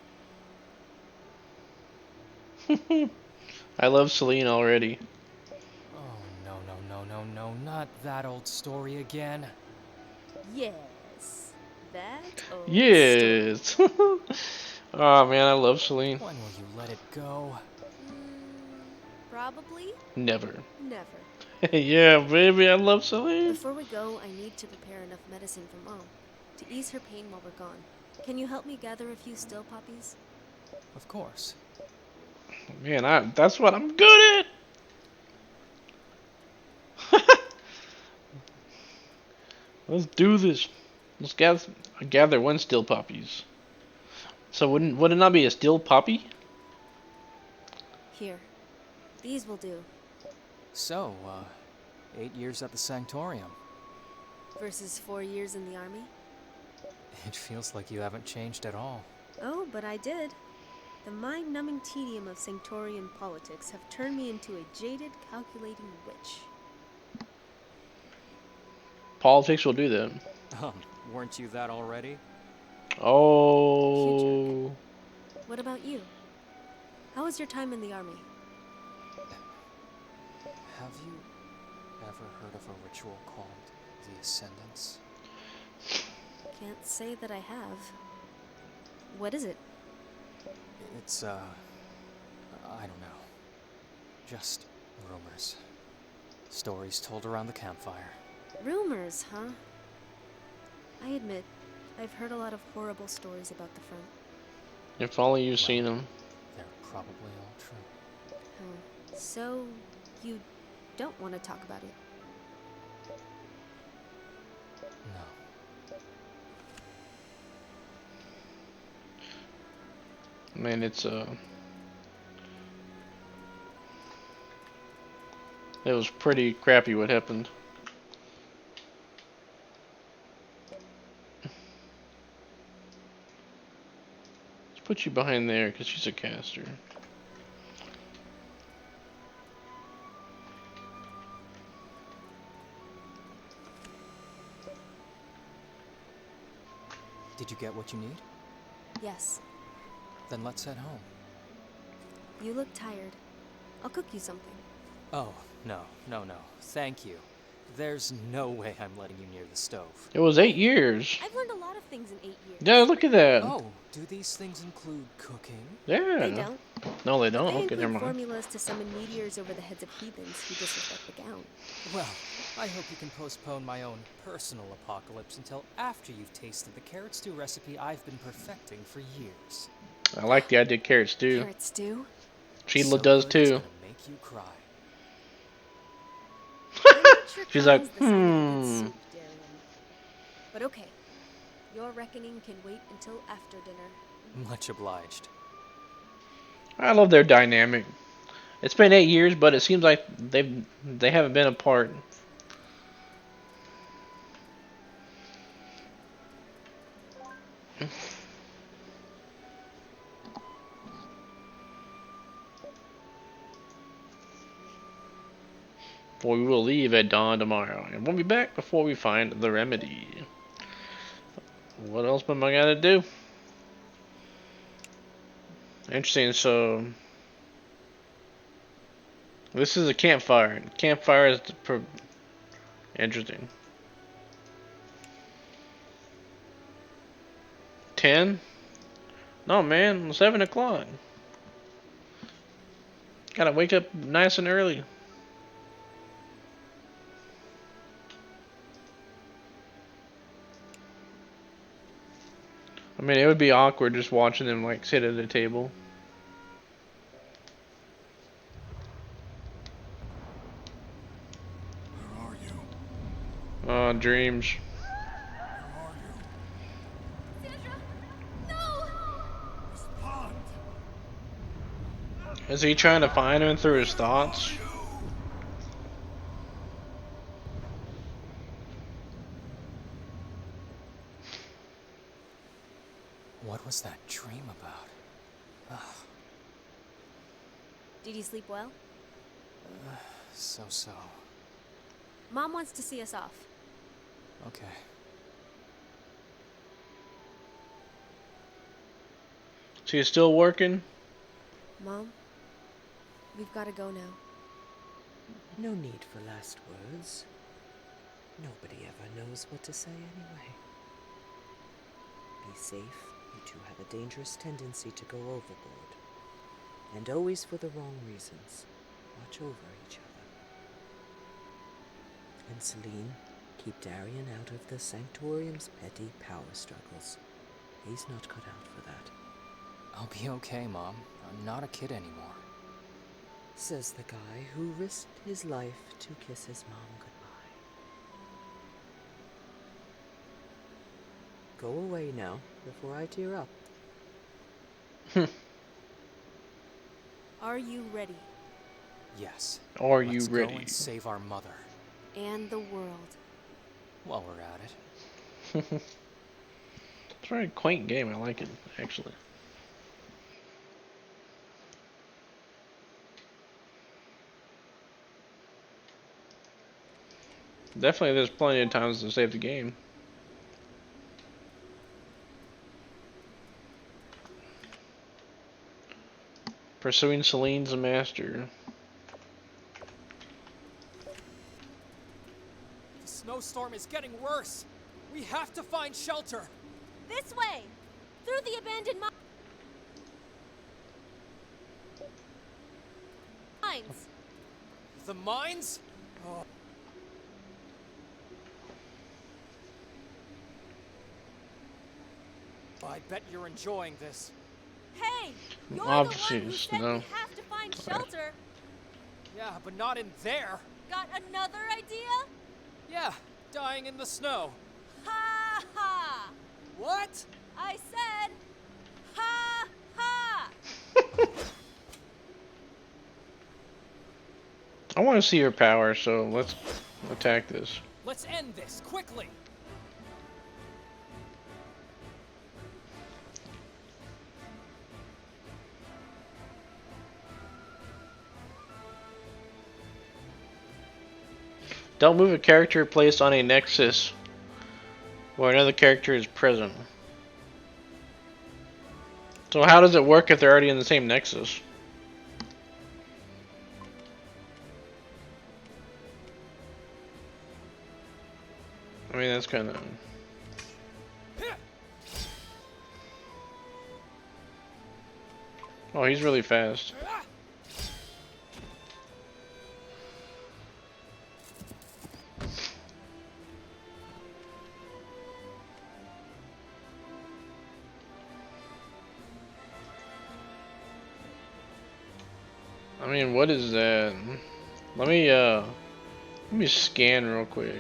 I love Celine already. Oh, no, not that old story again. Yes. That old story. Yes. Oh man, I love Celine. When will you let it go? Probably Never. never. Yeah, baby, I love Celine. Before we go, I need to prepare enough medicine for Mom to ease her pain while we're gone. Can you help me gather a few still poppies? Of course. Man, that's what I'm good at. Let's do this. Let's gather one still poppies. So would it not be a still poppy? Here. These will do. So, 8 years at the Sanctorium. Versus 4 years in the army? It feels like you haven't changed at all. Oh, but I did. The mind-numbing tedium of Sanctorian politics have turned me into a jaded, calculating witch. Politics will do that. Weren't you that already? Oh. What about you? How was your time in the army? Have you ever heard of a ritual called the Ascendance? Can't say that I have. What is it? It's, I don't know. Just rumors. Stories told around the campfire. Rumors, huh? I admit, I've heard a lot of horrible stories about the front. If only you've seen them. They're probably all true. Oh, so you don't want to talk about it? No. Man, it was pretty crappy what happened. Let's put you behind there because she's a caster. Did you get what you need? Yes. Then let's head home. You look tired. I'll cook you something. Oh, no. Thank you. There's no way I'm letting you near the stove. It was 8 years. I've learned a lot of things in 8 years. Yeah, look at that. Oh, do these things include cooking? Yeah. They don't. No, they But don't. they Okay, never include mind. formulas to summon meteors over the heads of heathens who disrespect the gown. Well, I hope you can postpone my own personal apocalypse until after you've tasted the carrot stew recipe I've been perfecting for years. I like the idea of carrot stew. Carrot stew? Sheila So does good, it's too. gonna make you cry. I'm not sure She's crying's like, the sign of a good soup, Darian. But okay. Your reckoning can wait until after dinner. Much obliged. I love their dynamic. It's been 8 years, but it seems like they haven't been apart. For we will leave at dawn tomorrow, and we'll be back before we find the remedy. What else am I gonna do? Interesting. So This is a campfire. Campfire is interesting. 10? No, man, 7 o'clock. Gotta wake up nice and early. I mean, it would be awkward just watching them like sit at a table. Where are you? Oh, dreams. Where are you? Sandra! No! Respond! Is he trying to find him through his thoughts? What was that dream about? Did you sleep well? So. Mom wants to see us off. Okay. So he's still working? Mom, we've got to go now. No need for last words. Nobody ever knows what to say anyway. Be safe. You two have a dangerous tendency to go overboard. And always for the wrong reasons. Watch over each other. And Celine, keep Darian out of the Sanctorium's petty power struggles. He's not cut out for that. I'll be okay, Mom. I'm not a kid anymore. Says the guy who risked his life to kiss his mom goodbye. Go away now, before I tear up. Are you ready? Yes. Are Let's you go ready? and save our mother And the world. while we're at it. It's a very quaint game. I like it, actually. Definitely, there's plenty of times to save the game. Pursuing Celine's a master. The snowstorm is getting worse. We have to find shelter. This way! Through the abandoned mines! The mines? Oh. I bet you're enjoying this. Hey! You're Obviously, the one who it's said no. we have to find shelter! Yeah, but not in there. Got another idea? Yeah, dying in the snow. Ha ha! What? I said, ha ha! I want to see your power, so let's attack this. Let's end this quickly. Don't move a character placed on a nexus where another character is present. So how does it work if they're already in the same nexus? I mean, that's kind of... Oh, he's really fast. I mean, what is that? Let me scan real quick.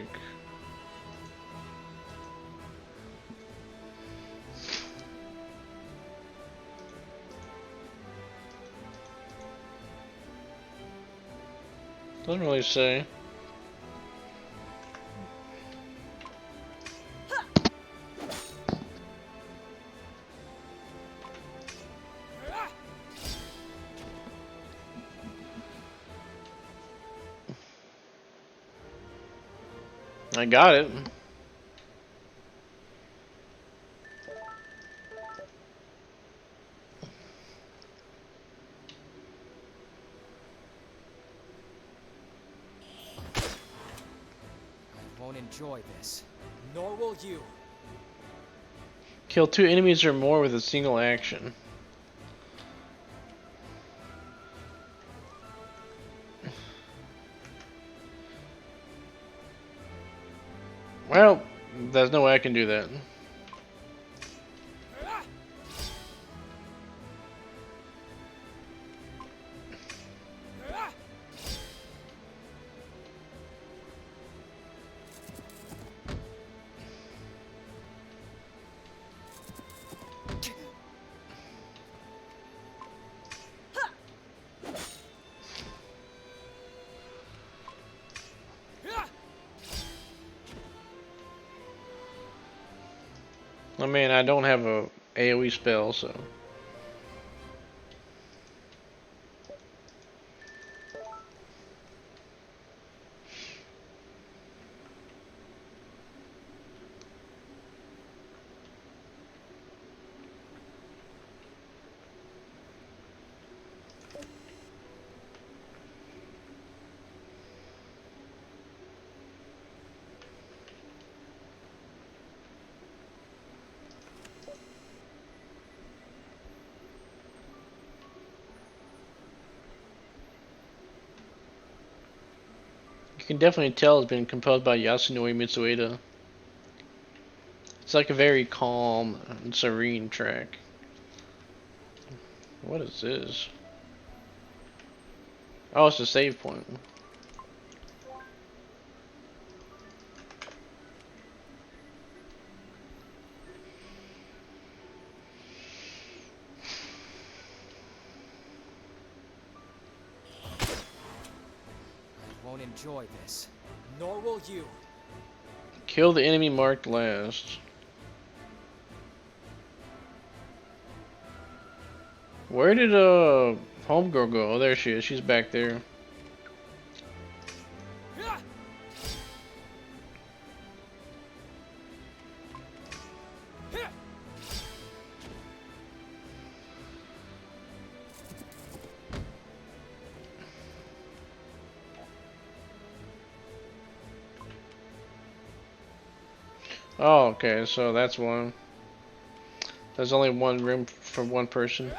Doesn't really say. I got it. won't enjoy this, nor will you. Kill 2 enemies or more with a single action. Well, there's no way I can do that. I mean, I don't have a AoE spell, so. You can definitely tell it's been composed by Yasunori Mitsueda. It's like a very calm and serene track. What is this? Oh, it's a save point. I won't enjoy this, nor will you. Kill the enemy marked last. Where did homegirl go? Oh, there she is. She's back there. Oh, okay, so that's one. There's only one room for one person.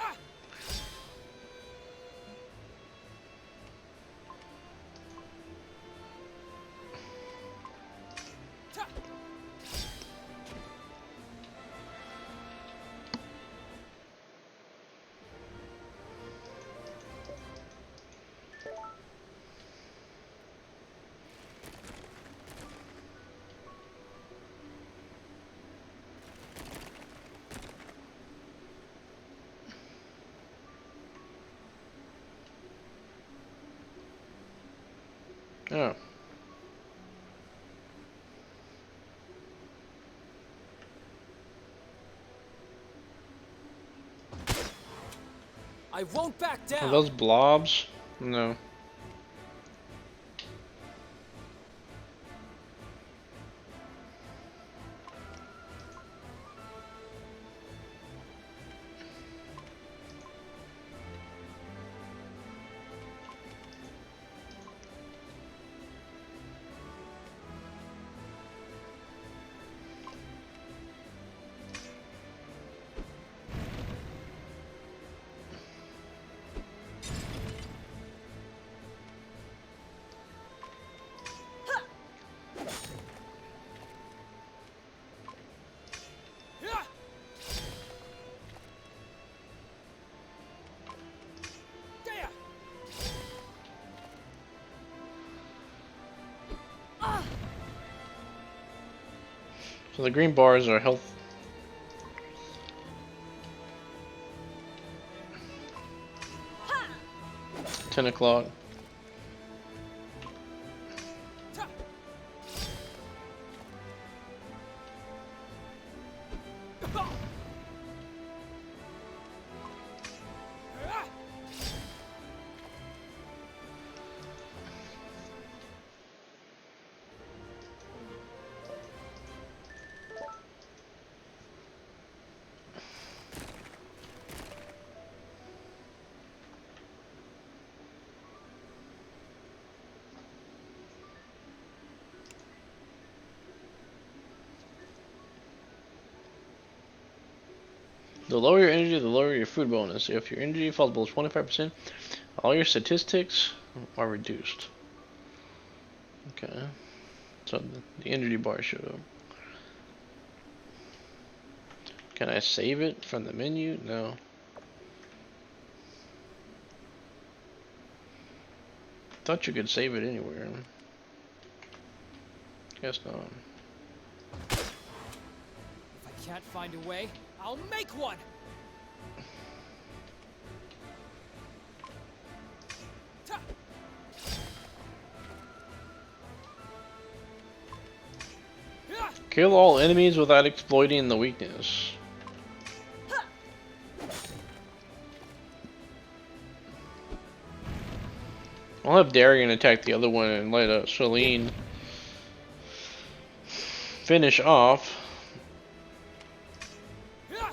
Oh. I won't back down. Are those blobs? No. So the green bars are health. 10 o'clock. The lower your energy, the lower your food bonus. If your energy falls below 25%, all your statistics are reduced. Okay. So the energy bar showed up. Can I save it from the menu? No. Thought you could save it anywhere. Guess not. If I can't find a way, I'll make one! Ta- Yeah! Kill all enemies without exploiting the weakness. I'll have Darian attack the other one and let Shalene finish off Yeah!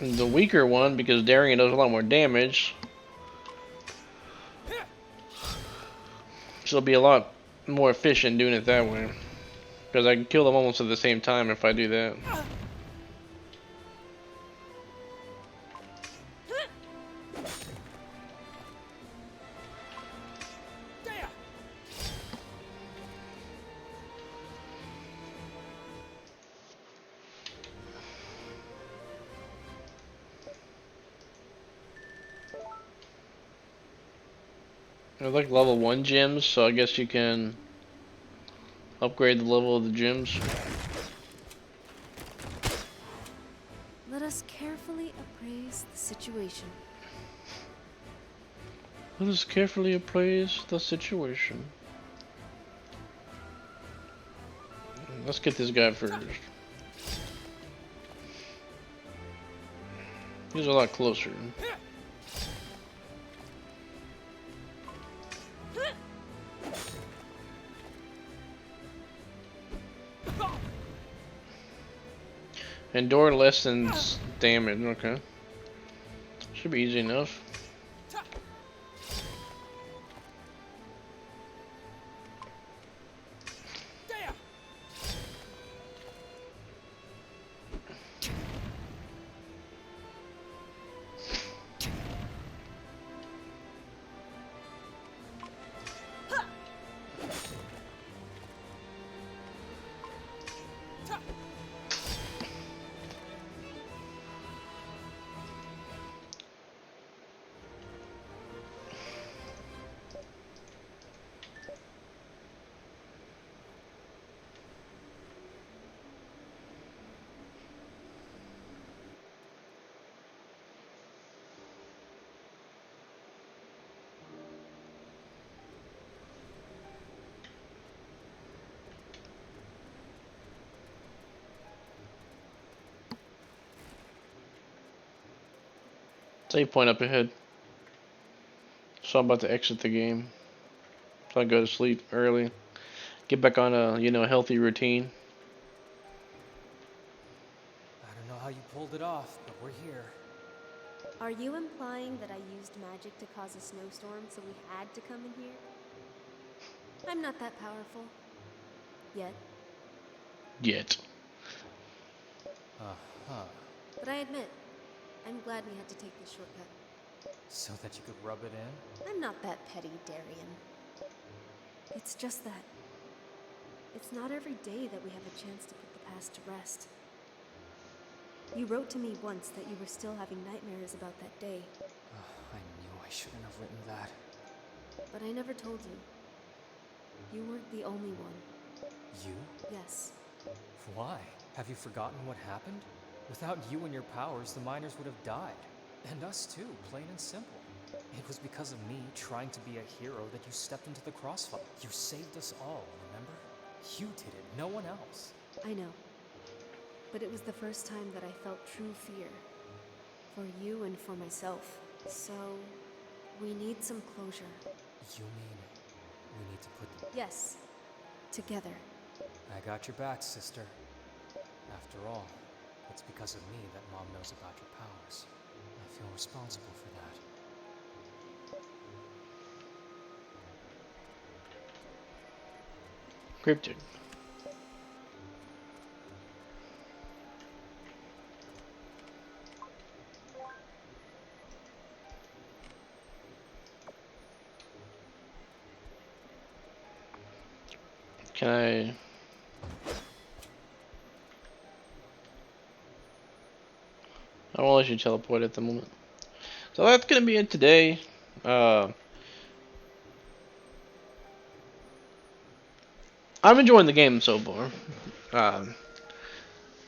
the weaker one because Darian does a lot more damage. Yeah! So it'll be a lot more efficient doing it that way. Because I can kill them almost at the same time if I do that. There! They're like level 1 gems, so I guess you can upgrade the level of the gems. Let us carefully appraise the situation. Let us carefully appraise the situation. Let's get this guy first. He's a lot closer. Endure less than damage, okay. Should be easy enough. There! Save point up ahead. So I'm about to exit the game. So I go to sleep early. Get back on a, healthy routine. I don't know how you pulled it off, but we're here. Are you implying that I used magic to cause a snowstorm, so we had to come in here? I'm not that powerful. Yet. Yet. Uh-huh. But I admit, I'm glad we had to take this shortcut. So that you could rub it in? I'm not that petty, Darian. It's just that it's not every day that we have a chance to put the past to rest. You wrote to me once that you were still having nightmares about that day, I knew I shouldn't have written that. but I never told you. You weren't the only one. You? Yes. Why? Have you forgotten what happened? Without you and your powers, the miners would have died. And us too, plain and simple. It was because of me trying to be a hero that you stepped into the crossfire. You saved us all, remember? You did it, no one else. I know. But it was the first time that I felt true fear. For you and for myself. So, we need some closure. You mean we need to put the... Yes. Together. I got your back, sister. After all, it's because of me that Mom knows about your powers. I feel responsible for that. Cryptic. Can I? I don't let you teleport at the moment. So that's gonna be it today. I'm enjoying the game so far.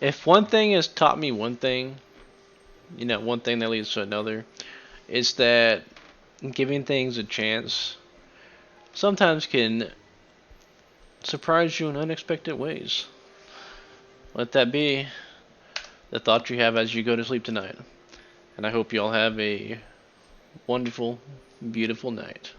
If one thing has taught me one thing, one thing that leads to another, is that giving things a chance sometimes can surprise you in unexpected ways. Let that be the thought you have as you go to sleep tonight. And I hope you all have a wonderful, beautiful night.